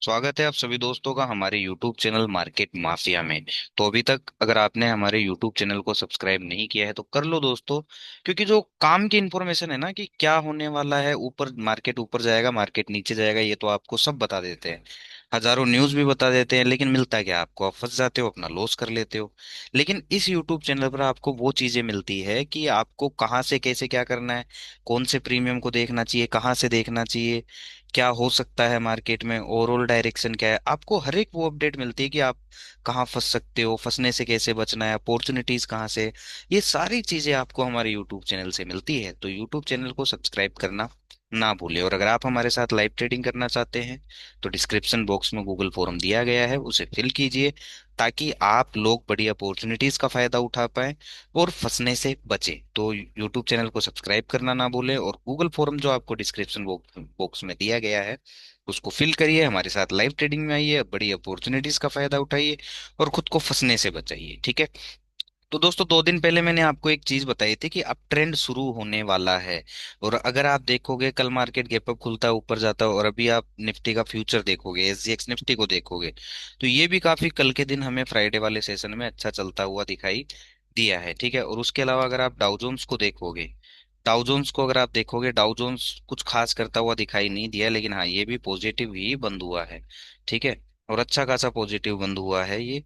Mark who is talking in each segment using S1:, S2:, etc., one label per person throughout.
S1: स्वागत है आप सभी दोस्तों का हमारे YouTube चैनल मार्केट माफिया में। तो अभी तक अगर आपने हमारे YouTube चैनल को सब्सक्राइब नहीं किया है तो कर लो दोस्तों। क्योंकि जो काम की इंफॉर्मेशन है ना कि क्या होने वाला है, ऊपर जाएगा, मार्केट नीचे जाएगा, ये तो आपको सब बता देते हैं। हजारों न्यूज भी बता देते हैं, लेकिन मिलता क्या आपको? आप फंस जाते हो, अपना लॉस कर लेते हो। लेकिन इस YouTube चैनल पर आपको वो चीजें मिलती है कि आपको कहाँ से कैसे क्या करना है, कौन से प्रीमियम को देखना चाहिए, कहाँ से देखना चाहिए, क्या हो सकता है मार्केट में, ओवरऑल डायरेक्शन क्या है, आपको हर एक वो अपडेट मिलती है कि आप कहाँ फंस सकते हो, फंसने से कैसे बचना है, अपॉर्चुनिटीज कहाँ से। ये सारी चीजें आपको हमारे यूट्यूब चैनल से मिलती है। तो यूट्यूब चैनल को सब्सक्राइब करना ना भूले। और अगर आप हमारे साथ लाइव ट्रेडिंग करना चाहते हैं तो डिस्क्रिप्शन बॉक्स में गूगल फॉर्म दिया गया है, उसे फिल कीजिए ताकि आप लोग बड़ी अपॉर्चुनिटीज का फायदा उठा पाए और फंसने से बचे। तो यूट्यूब चैनल को सब्सक्राइब करना ना भूलें, और गूगल फॉर्म जो आपको डिस्क्रिप्शन बॉक्स में दिया गया है उसको फिल करिए, हमारे साथ लाइव ट्रेडिंग में आइए, बड़ी अपॉर्चुनिटीज का फायदा उठाइए और खुद को फंसने से बचाइए। ठीक है। तो दोस्तों, 2 दिन पहले मैंने आपको एक चीज बताई थी कि अब ट्रेंड शुरू होने वाला है। और अगर आप देखोगे, कल मार्केट गैप अप खुलता है, ऊपर जाता है, और अभी आप निफ्टी का फ्यूचर देखोगे, एसजीएक्स निफ्टी को देखोगे, तो ये भी काफी कल के दिन हमें फ्राइडे वाले सेशन में अच्छा चलता हुआ दिखाई दिया है। ठीक है। और उसके अलावा अगर आप डाउ जोन्स को देखोगे, डाउ जोन्स कुछ खास करता हुआ दिखाई नहीं दिया, लेकिन हाँ, ये भी पॉजिटिव ही बंद हुआ है। ठीक है। और अच्छा खासा पॉजिटिव बंद हुआ है ये।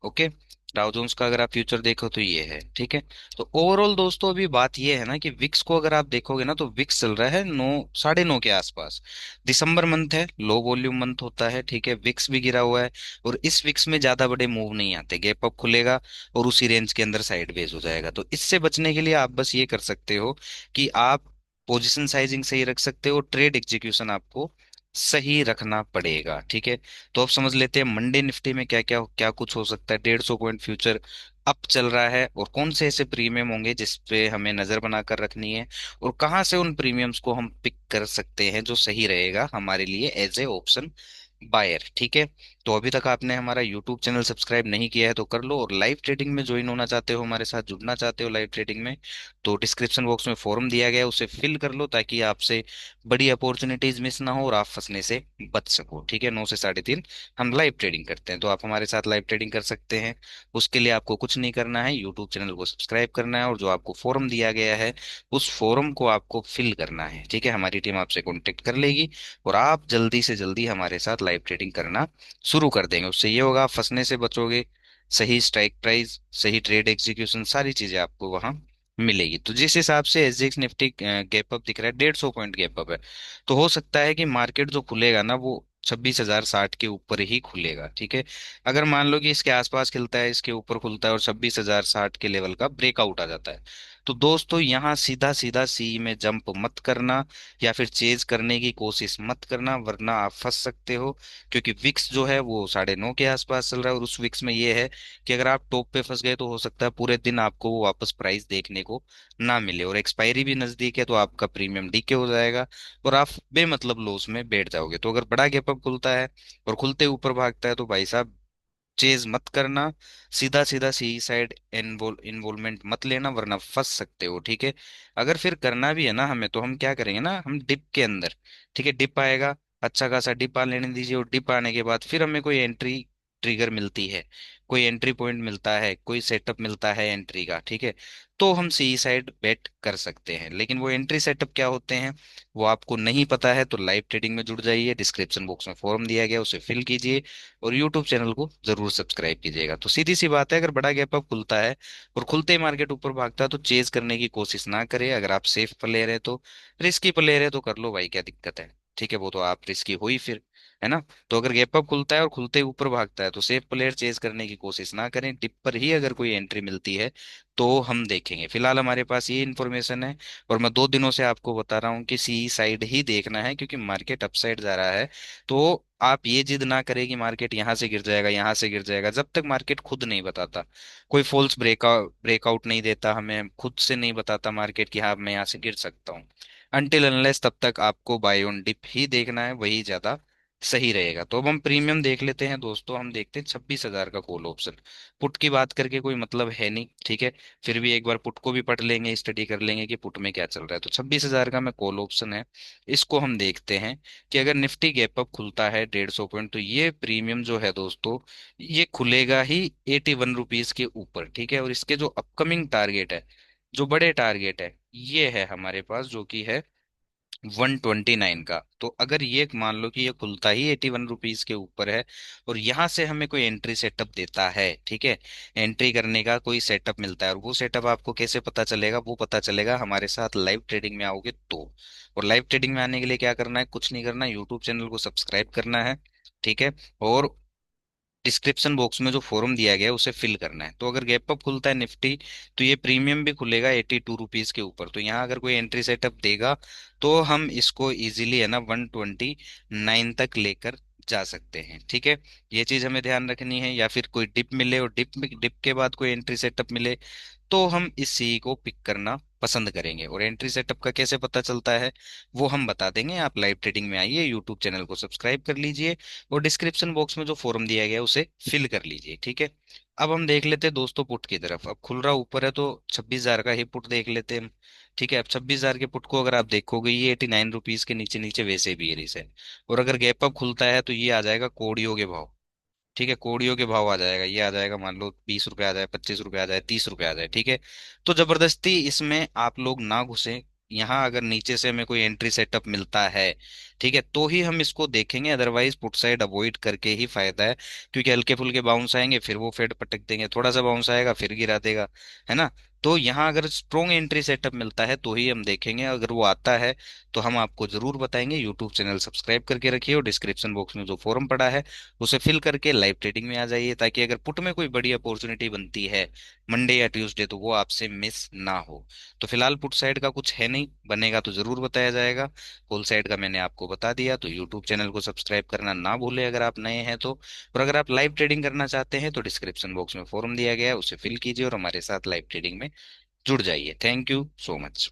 S1: ओके। डाउ जोन्स का अगर आप फ्यूचर देखो तो ये है। ठीक है। तो ओवरऑल दोस्तों, अभी बात ये है ना कि विक्स को अगर आप देखोगे ना, तो विक्स चल रहा है 9, 9:30 के आसपास। दिसंबर मंथ है, लो वॉल्यूम मंथ होता है। ठीक है। विक्स भी गिरा हुआ है, और इस विक्स में ज्यादा बड़े मूव नहीं आते, गैप अप खुलेगा और उसी रेंज के अंदर साइडवेज हो जाएगा। तो इससे बचने के लिए आप बस ये कर सकते हो कि आप पोजिशन साइजिंग सही रख सकते हो, ट्रेड एग्जीक्यूशन आपको सही रखना पड़ेगा। ठीक है। तो अब समझ लेते हैं मंडे निफ्टी में क्या क्या क्या कुछ हो सकता है। 150 पॉइंट फ्यूचर अप चल रहा है, और कौन से ऐसे प्रीमियम होंगे जिस पे हमें नजर बनाकर रखनी है, और कहाँ से उन प्रीमियम्स को हम पिक कर सकते हैं जो सही रहेगा हमारे लिए एज ए ऑप्शन बायर। ठीक है। तो अभी तक आपने हमारा यूट्यूब चैनल सब्सक्राइब नहीं किया है तो कर लो, और लाइव ट्रेडिंग में ज्वाइन होना चाहते हो, हमारे साथ जुड़ना चाहते हो लाइव ट्रेडिंग में, तो डिस्क्रिप्शन बॉक्स में फॉर्म दिया गया है, उसे फिल कर लो ताकि आपसे बड़ी अपॉर्चुनिटीज मिस ना हो और आप फंसने से बच सको। ठीक है। 9 से 3:30 हम लाइव ट्रेडिंग करते हैं, तो आप हमारे साथ लाइव ट्रेडिंग कर सकते हैं। उसके लिए आपको कुछ नहीं करना है, यूट्यूब चैनल को सब्सक्राइब करना है, और जो आपको फॉर्म दिया गया है उस फॉर्म को आपको फिल करना है। ठीक है। हमारी टीम आपसे कॉन्टेक्ट कर लेगी और आप जल्दी से जल्दी हमारे साथ लाइव ट्रेडिंग करना शुरू कर देंगे। उससे ये होगा, आप फंसने से बचोगे, सही स्ट्राइक प्राइस, सही ट्रेड एग्जीक्यूशन, सारी चीजें आपको वहां मिलेगी। तो जिस हिसाब से एसजीएक्स निफ्टी गैप अप दिख रहा है, 150 पॉइंट गैप अप है, तो हो सकता है कि मार्केट जो खुलेगा ना वो 26,060 के ऊपर ही खुलेगा। ठीक है। अगर मान लो कि इसके आसपास खिलता है, इसके ऊपर खुलता है और 26,060 के लेवल का ब्रेकआउट आ जाता है, तो दोस्तों यहाँ सीधा सीधा सी में जंप मत करना, या फिर चेज करने की कोशिश मत करना, वरना आप फंस सकते हो। क्योंकि विक्स जो है वो 9:30 के आसपास चल रहा है, और उस विक्स में ये है कि अगर आप टॉप पे फंस गए तो हो सकता है पूरे दिन आपको वो वापस प्राइस देखने को ना मिले, और एक्सपायरी भी नजदीक है, तो आपका प्रीमियम डीके हो जाएगा और आप बेमतलब लॉस में बैठ जाओगे। तो अगर बड़ा गैप अप खुलता है और खुलते ऊपर भागता है तो भाई साहब, चेज मत करना, सीधा सीधा सी साइड इन्वॉल्वमेंट मत लेना, वरना फंस सकते हो। ठीक है। अगर फिर करना भी है ना हमें, तो हम क्या करेंगे ना, हम डिप के अंदर, ठीक है, डिप आएगा, अच्छा खासा डिप आ लेने दीजिए, और डिप आने के बाद फिर हमें कोई एंट्री ट्रिगर मिलती है, कोई एंट्री पॉइंट मिलता है, कोई सेटअप मिलता है एंट्री का, ठीक है, तो हम सी साइड बेट कर सकते हैं। लेकिन वो एंट्री सेटअप क्या होते हैं वो आपको नहीं पता है, तो लाइव ट्रेडिंग में जुड़ जाइए, डिस्क्रिप्शन बॉक्स में फॉर्म दिया गया, उसे फिल कीजिए, और यूट्यूब चैनल को जरूर सब्सक्राइब कीजिएगा। तो सीधी सी बात है, अगर बड़ा गैप अप खुलता है और खुलते ही मार्केट ऊपर भागता है तो चेज करने की कोशिश ना करें। अगर आप सेफ प्लेयर है तो, रिस्की प्लेयर है तो कर लो भाई, क्या दिक्कत है। ठीक है। वो तो आप रिस्की हो ही फिर, है ना। तो अगर गैप अप खुलता है और खुलते ही ऊपर भागता है तो सेफ प्लेयर चेज करने की कोशिश ना करें, डिप पर ही अगर कोई एंट्री मिलती है तो हम देखेंगे। फिलहाल हमारे पास ये इन्फॉर्मेशन है, और मैं 2 दिनों से आपको बता रहा हूँ कि सी साइड ही देखना है, क्योंकि मार्केट अपसाइड जा रहा है। तो आप ये जिद ना करें कि मार्केट यहाँ से गिर जाएगा, यहाँ से गिर जाएगा, जब तक मार्केट खुद नहीं बताता, कोई फॉल्स ब्रेकआउट नहीं देता, हमें खुद से नहीं बताता मार्केट कि हाँ मैं यहाँ से गिर सकता हूँ, अनटिल अनलेस, तब तक आपको बाय ऑन डिप ही देखना है, वही ज्यादा सही रहेगा। तो अब हम प्रीमियम देख लेते हैं दोस्तों, हम देखते हैं 26,000 का कॉल ऑप्शन। पुट की बात करके कोई मतलब है नहीं, ठीक है। फिर भी एक बार पुट को भी पढ़ लेंगे, स्टडी कर लेंगे कि पुट में क्या चल रहा है। तो 26,000 का में कॉल ऑप्शन है, इसको हम देखते हैं कि अगर निफ्टी गैप अप खुलता है 150 पॉइंट, तो ये प्रीमियम जो है दोस्तों, ये खुलेगा ही 81 रुपीज के ऊपर, ठीक है। और इसके जो अपकमिंग टारगेट है, जो बड़े टारगेट है, ये है हमारे पास, जो कि है 129 का। तो अगर ये मान लो कि ये खुलता ही 81 रुपीज के ऊपर है, और यहाँ से हमें कोई एंट्री सेटअप देता है, ठीक है, एंट्री करने का कोई सेटअप मिलता है, और वो सेटअप आपको कैसे पता चलेगा? वो पता चलेगा हमारे साथ लाइव ट्रेडिंग में आओगे तो। और लाइव ट्रेडिंग में आने के लिए क्या करना है? कुछ नहीं करना, यूट्यूब चैनल को सब्सक्राइब करना है, ठीक है। और डिस्क्रिप्शन बॉक्स में जो फॉर्म दिया गया है उसे फिल करना है। तो अगर गैप अप खुलता है निफ्टी, तो ये प्रीमियम भी खुलेगा 82 रुपीज के ऊपर। तो यहाँ अगर कोई एंट्री सेटअप देगा, तो हम इसको इजीली है ना 129 तक लेकर जा सकते हैं, ठीक है। ये चीज हमें ध्यान रखनी है। या फिर कोई डिप मिले और डिप के बाद कोई एंट्री सेटअप मिले, तो हम इस सी को पिक करना पसंद करेंगे। और एंट्री सेटअप का कैसे पता चलता है, वो हम बता देंगे। आप लाइव ट्रेडिंग में आइए, यूट्यूब चैनल को सब्सक्राइब कर लीजिए, और डिस्क्रिप्शन बॉक्स में जो फॉर्म दिया गया है उसे फिल कर लीजिए, ठीक है। अब हम देख लेते हैं दोस्तों पुट की तरफ। अब खुल रहा ऊपर है, तो 26,000 का ही पुट देख लेते हैं हम, ठीक है। अब 26,000 के पुट को अगर आप देखोगे, ये 89 रुपीज के नीचे नीचे वैसे भी है। और अगर गैप अप खुलता है, तो ये आ जाएगा कोडियों के भाव, ठीक है। कोडियों के भाव आ जाएगा, ये आ जाएगा, मान लो 20 रुपए आ जाए, 25 रुपए आ जाए, 30 रुपए आ जाए, ठीक है। तो जबरदस्ती इसमें आप लोग ना घुसे। यहाँ अगर नीचे से हमें कोई एंट्री सेटअप मिलता है, ठीक है, तो ही हम इसको देखेंगे, अदरवाइज पुट साइड अवॉइड करके ही फायदा है। क्योंकि हल्के फुल्के बाउंस आएंगे, फिर वो फेड पटक देंगे, थोड़ा सा बाउंस आएगा फिर गिरा देगा, है ना। तो यहाँ अगर स्ट्रोंग एंट्री सेटअप मिलता है तो ही हम देखेंगे, अगर वो आता है तो हम आपको जरूर बताएंगे। यूट्यूब चैनल सब्सक्राइब करके रखिए, और डिस्क्रिप्शन बॉक्स में जो फॉर्म पड़ा है उसे फिल करके लाइव ट्रेडिंग में आ जाइए, ताकि अगर पुट में कोई बड़ी अपॉर्चुनिटी बनती है मंडे या ट्यूसडे, तो वो आपसे मिस ना हो। तो फिलहाल पुट साइड का कुछ है नहीं, बनेगा तो जरूर बताया जाएगा। होल साइड का मैंने आपको बता दिया। तो यूट्यूब चैनल को सब्सक्राइब करना ना भूले अगर आप नए हैं तो। और अगर आप लाइव ट्रेडिंग करना चाहते हैं, तो डिस्क्रिप्शन बॉक्स में फॉर्म दिया गया है, उसे फिल कीजिए और हमारे साथ लाइव ट्रेडिंग में जुड़ जाइए। Thank you so much.